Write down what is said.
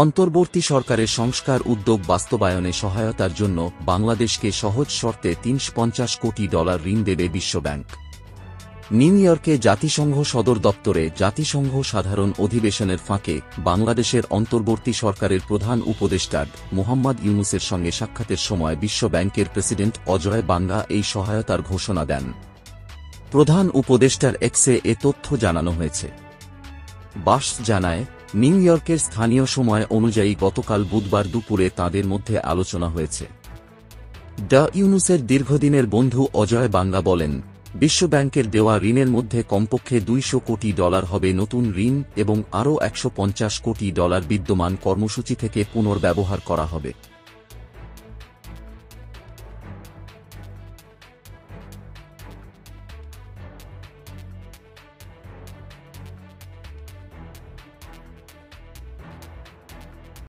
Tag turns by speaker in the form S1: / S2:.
S1: অন্তর্বর্তী সরকারের সংস্কার উদ্যোগ বাস্তবায়নে সহায়তার জন্য বাংলাদেশকে সহজ শর্তে $350 কোটি ঋণ দেবে বিশ্বব্যাংক। নিউ ইয়র্কে জাতিসংঘ সদর দপ্তরে জাতিসংঘ সাধারণ অধিবেশনের ফাঁকে বাংলাদেশের অন্তর্বর্তী সরকারের প্রধান উপদেষ্টা মোহাম্মদ ইউনূসের সঙ্গে সাক্ষাতের সময় বিশ্বব্যাংকের প্রেসিডেন্ট অজয় বাঙ্গা এই সহায়তার ঘোষণা দেন। প্রধান উপদেষ্টার এক্সে এ তথ্য জানানো হয়েছে। বাস জানায়, নিউ ইয়র্কের স্থানীয় সময় অনুযায়ী গতকাল বুধবার দুপুরে তাঁদের মধ্যে আলোচনা হয়েছে। ইউনূসের দীর্ঘদিনের বন্ধু অজয় বাঙ্গা বলেন, বিশ্বব্যাংকের দেওয়া ঋণের মধ্যে কমপক্ষে $200 কোটি হবে নতুন ঋণ এবং আরও $150 কোটি বিদ্যমান কর্মসূচি থেকে পুনর্ব্যবহার করা হবে।